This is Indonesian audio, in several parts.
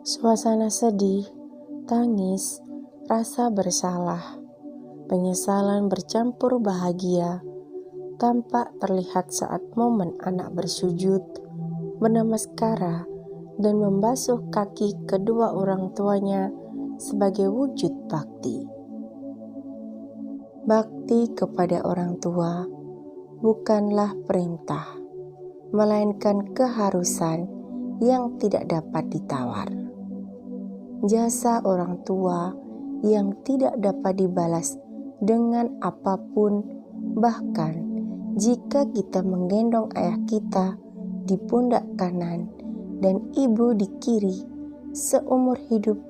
Suasana sedih, tangis, rasa bersalah, penyesalan bercampur bahagia tampak terlihat saat momen anak bersujud, bernamaskara, dan membasuh kaki kedua orang tuanya sebagai wujud bakti. Bakti kepada orang tua bukanlah perintah, melainkan keharusan yang tidak dapat ditawar. Jasa orang tua yang tidak dapat dibalas dengan apapun, bahkan jika kita menggendong ayah kita di pundak kanan dan ibu di kiri seumur hidup,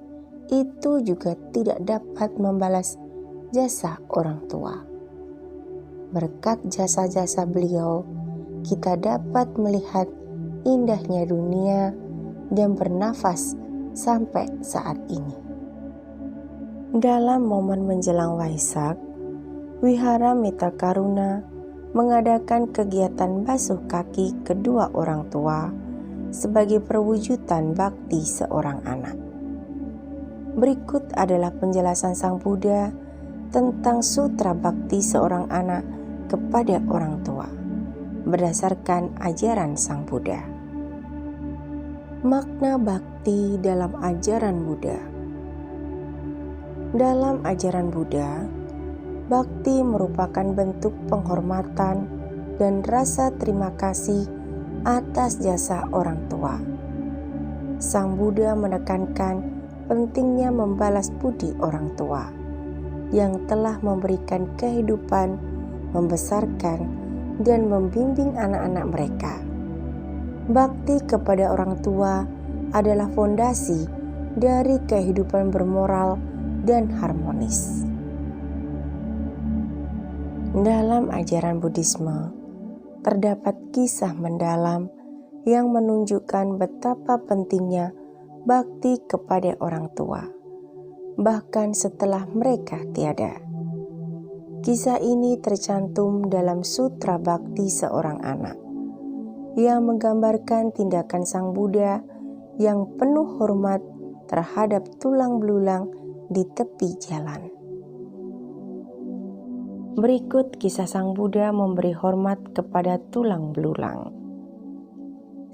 itu juga tidak dapat membalas jasa orang tua. Berkat jasa-jasa beliau, kita dapat melihat indahnya dunia dan bernafas sampai saat ini. Dalam momen menjelang Waisak, Wihara Mitra Karuna mengadakan kegiatan basuh kaki kedua orang tua sebagai perwujudan bakti seorang anak. Berikut adalah penjelasan Sang Buddha tentang sutra bakti seorang anak kepada orang tua berdasarkan ajaran Sang Buddha. Makna bakti dalam ajaran Buddha. Dalam ajaran Buddha, bakti merupakan bentuk penghormatan dan rasa terima kasih atas jasa orang tua. Sang Buddha menekankan pentingnya membalas budi orang tua yang telah memberikan kehidupan, membesarkan, dan membimbing anak-anak mereka. Bakti kepada orang tua adalah fondasi dari kehidupan bermoral dan harmonis. Dalam ajaran Buddhisme, terdapat kisah mendalam yang menunjukkan betapa pentingnya bakti kepada orang tua, bahkan setelah mereka tiada. Kisah ini tercantum dalam Sutra Bakti Seorang Anak, yang menggambarkan tindakan Sang Buddha yang penuh hormat terhadap tulang belulang di tepi jalan. Berikut kisah Sang Buddha memberi hormat kepada tulang belulang.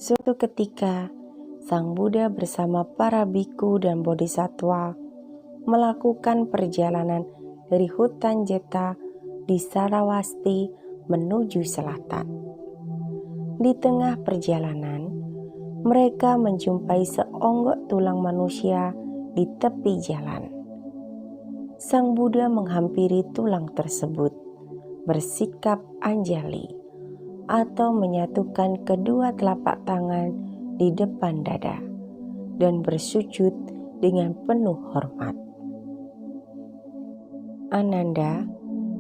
Suatu ketika, Sang Buddha bersama para biku dan bodhisattva melakukan perjalanan dari hutan Jeta di Sarawasti menuju selatan. Di tengah perjalanan, mereka menjumpai seonggok tulang manusia di tepi jalan. Sang Buddha menghampiri tulang tersebut, bersikap anjali atau menyatukan kedua telapak tangan di depan dada dan bersujud dengan penuh hormat. Ananda,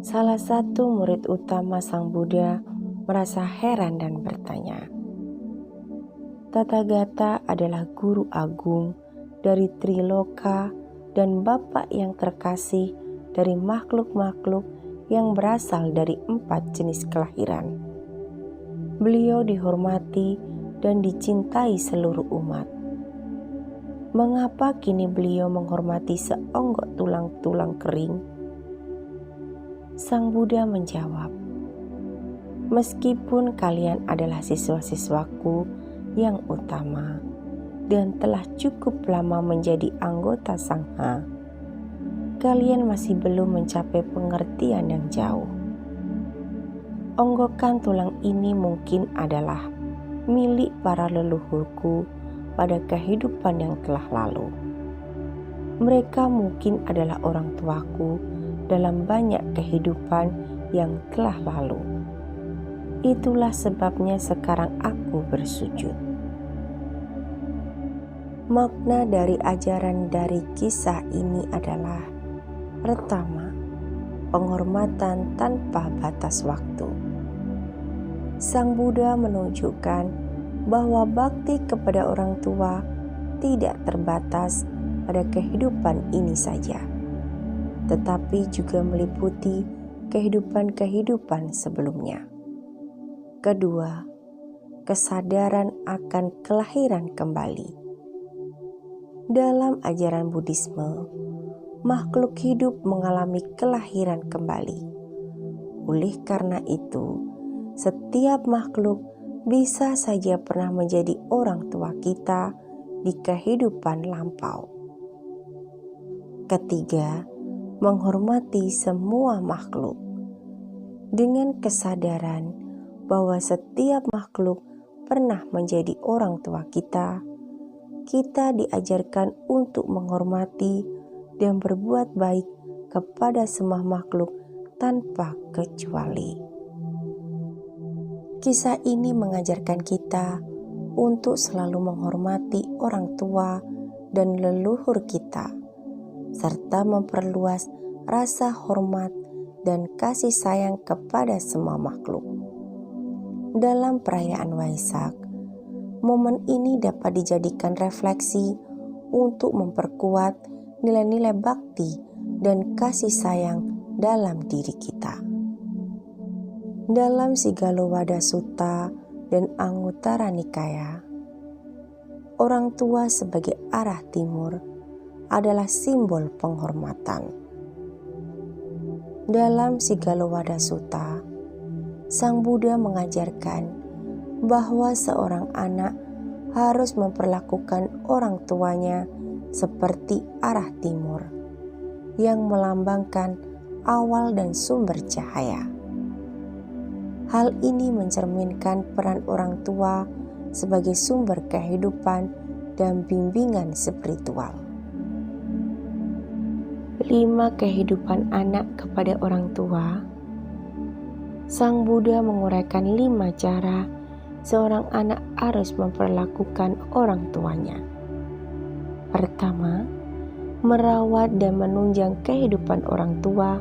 salah satu murid utama Sang Buddha, merasa heran dan bertanya, Tathagata adalah guru agung dari Triloka dan Bapa yang terkasih dari makhluk-makhluk yang berasal dari 4 jenis kelahiran. Beliau dihormati dan dicintai seluruh umat. Mengapa kini beliau menghormati seonggok tulang-tulang kering? Sang Buddha menjawab, meskipun kalian adalah siswa-siswaku yang utama dan telah cukup lama menjadi anggota Sangha, kalian masih belum mencapai pengertian yang jauh. Onggokan tulang ini mungkin adalah milik para leluhurku pada kehidupan yang telah lalu. Mereka mungkin adalah orang tuaku dalam banyak kehidupan yang telah lalu. Itulah sebabnya sekarang aku bersujud. Makna dari ajaran dari kisah ini adalah: pertama, penghormatan tanpa batas waktu. Sang Buddha menunjukkan bahwa bakti kepada orang tua tidak terbatas pada kehidupan ini saja, tetapi juga meliputi kehidupan-kehidupan sebelumnya. Kedua, kesadaran akan kelahiran kembali. Dalam ajaran Buddhisme, makhluk hidup mengalami kelahiran kembali. Oleh karena itu, setiap makhluk bisa saja pernah menjadi orang tua kita di kehidupan lampau. Ketiga, menghormati semua makhluk. Dengan kesadaran bahwa setiap makhluk pernah menjadi orang tua kita diajarkan untuk menghormati dan berbuat baik kepada semua makhluk tanpa kecuali. Kisah ini mengajarkan kita untuk selalu menghormati orang tua dan leluhur kita, serta memperluas rasa hormat dan kasih sayang kepada semua makhluk. Dalam perayaan Waisak, momen ini dapat dijadikan refleksi untuk memperkuat nilai-nilai bakti dan kasih sayang dalam diri kita. Dalam Sigalo-Wada Sutta dan Anguttara Nikaya, orang tua sebagai arah timur adalah simbol penghormatan. Dalam Sigalo-Wada Sutta, Sang Buddha mengajarkan bahwa seorang anak harus memperlakukan orang tuanya seperti arah timur yang melambangkan awal dan sumber cahaya. Hal ini mencerminkan peran orang tua sebagai sumber kehidupan dan bimbingan spiritual. 5 kehidupan anak kepada orang tua. Sang Buddha menguraikan 5 cara seorang anak harus memperlakukan orang tuanya. Pertama, merawat dan menunjang kehidupan orang tua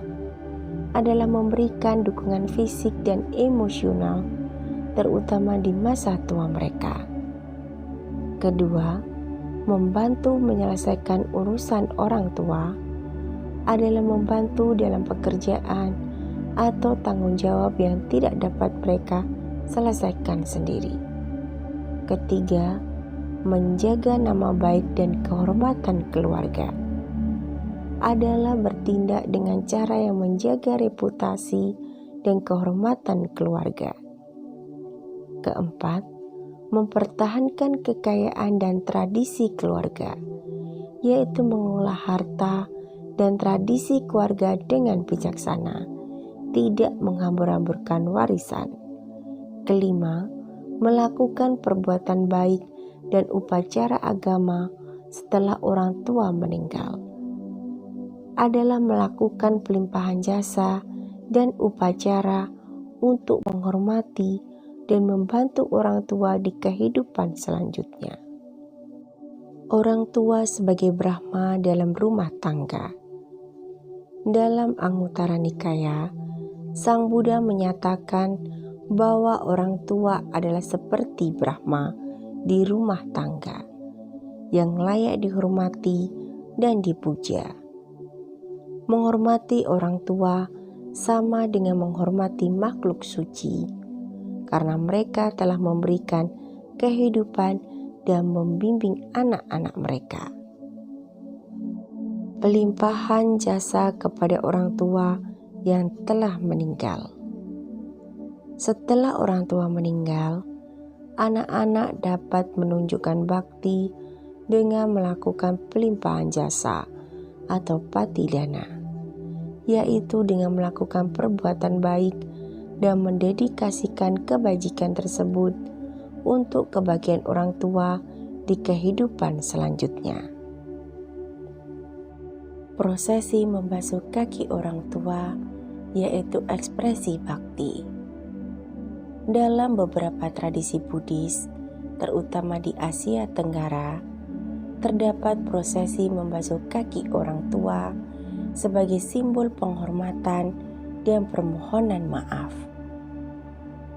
adalah memberikan dukungan fisik dan emosional, terutama di masa tua mereka. Kedua, membantu menyelesaikan urusan orang tua adalah membantu dalam pekerjaan atau tanggung jawab yang tidak dapat mereka selesaikan sendiri. Ketiga, menjaga nama baik dan kehormatan keluarga adalah bertindak dengan cara yang menjaga reputasi dan kehormatan keluarga. Keempat, mempertahankan kekayaan dan tradisi keluarga, yaitu mengolah harta dan tradisi keluarga dengan bijaksana, tidak menghambur-hamburkan warisan. Kelima, melakukan perbuatan baik dan upacara agama setelah orang tua meninggal adalah melakukan pelimpahan jasa dan upacara untuk menghormati dan membantu orang tua di kehidupan selanjutnya. Orang tua sebagai Brahma dalam rumah tangga. Dalam Anguttara Nikaya, Sang Buddha menyatakan bahwa orang tua adalah seperti Brahma di rumah tangga yang layak dihormati dan dipuja. Menghormati orang tua sama dengan menghormati makhluk suci, karena mereka telah memberikan kehidupan dan membimbing anak-anak mereka. Pelimpahan jasa kepada orang tua yang telah meninggal. Setelah orang tua meninggal, anak-anak dapat menunjukkan bakti dengan melakukan pelimpahan jasa atau patidana, yaitu dengan melakukan perbuatan baik dan mendedikasikan kebajikan tersebut untuk kebahagiaan orang tua di kehidupan selanjutnya. Prosesi membasuh kaki orang tua yaitu ekspresi bakti. Dalam beberapa tradisi Buddhis, terutama di Asia Tenggara, terdapat prosesi membasuh kaki orang tua sebagai simbol penghormatan dan permohonan maaf.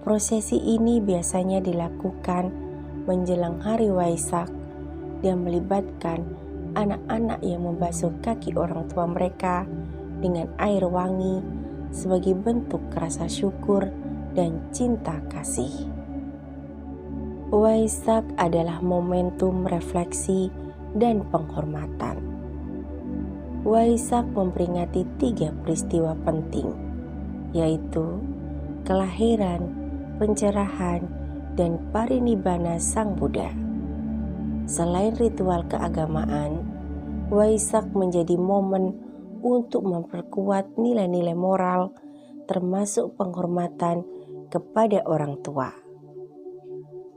Prosesi ini biasanya dilakukan menjelang hari Waisak dan melibatkan anak-anak yang membasuh kaki orang tua mereka dengan air wangi sebagai bentuk rasa syukur dan cinta kasih. Waisak adalah momentum refleksi dan penghormatan. Waisak memperingati 3 peristiwa penting, yaitu kelahiran, pencerahan, dan parinibbana Sang Buddha. Selain ritual keagamaan, Waisak menjadi momen untuk memperkuat nilai-nilai moral, termasuk penghormatan kepada orang tua.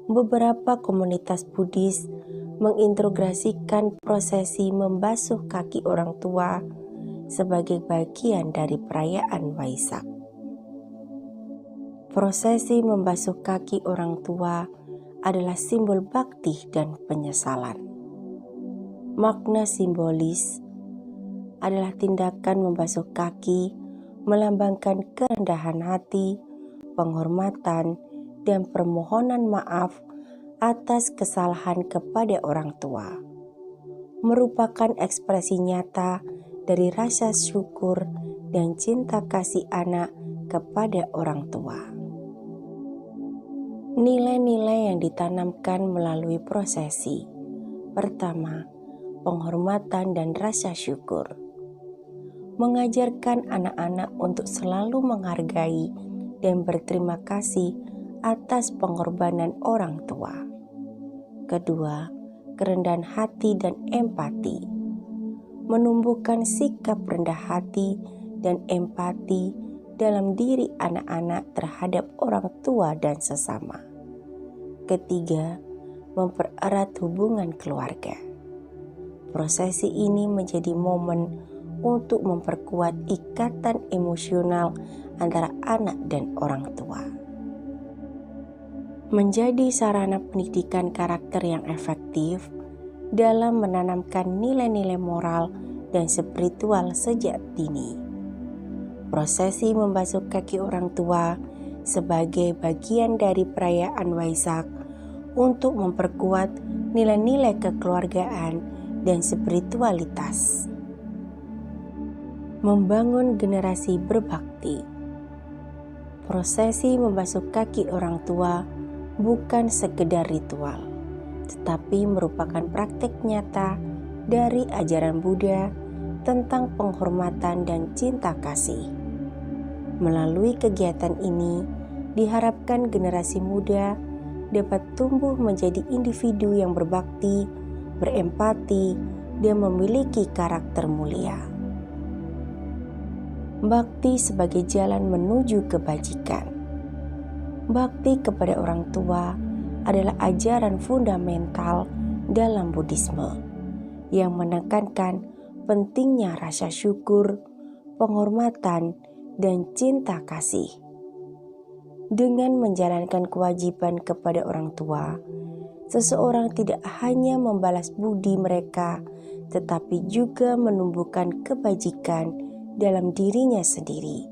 Beberapa komunitas Buddhis mengintegrasikan prosesi membasuh kaki orang tua sebagai bagian dari perayaan Waisak. Prosesi membasuh kaki orang tua adalah simbol bakti dan penyesalan. Makna simbolis adalah tindakan membasuh kaki melambangkan kerendahan hati, penghormatan, dan permohonan maaf atas kesalahan kepada orang tua. Merupakan ekspresi nyata dari rasa syukur dan cinta kasih anak kepada orang tua. Nilai-nilai yang ditanamkan melalui prosesi. Pertama, penghormatan dan rasa syukur. Mengajarkan anak-anak untuk selalu menghargai dan berterima kasih atas pengorbanan orang tua. Kedua, kerendahan hati dan empati. Menumbuhkan sikap rendah hati dan empati dalam diri anak-anak terhadap orang tua dan sesama. Ketiga, mempererat hubungan keluarga. Prosesi ini menjadi momen untuk memperkuat ikatan emosional antara anak dan orang tua. Menjadi sarana pendidikan karakter yang efektif dalam menanamkan nilai-nilai moral dan spiritual sejak dini. Prosesi membasuh kaki orang tua sebagai bagian dari perayaan Waisak untuk memperkuat nilai-nilai kekeluargaan dan spiritualitas. Membangun generasi berbakti. Prosesi membasuh kaki orang tua bukan sekedar ritual, tetapi merupakan praktik nyata dari ajaran Buddha tentang penghormatan dan cinta kasih. Melalui kegiatan ini, diharapkan generasi muda dapat tumbuh menjadi individu yang berbakti, berempati, dan memiliki karakter mulia. Bakti sebagai jalan menuju kebajikan. Bakti kepada orang tua adalah ajaran fundamental dalam Buddhisme yang menekankan pentingnya rasa syukur, penghormatan, dan cinta kasih. Dengan menjalankan kewajiban kepada orang tua, seseorang tidak hanya membalas budi mereka, tetapi juga menumbuhkan kebajikan dalam dirinya sendiri,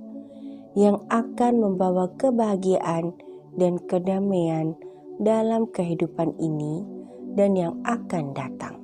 yang akan membawa kebahagiaan dan kedamaian dalam kehidupan ini dan yang akan datang.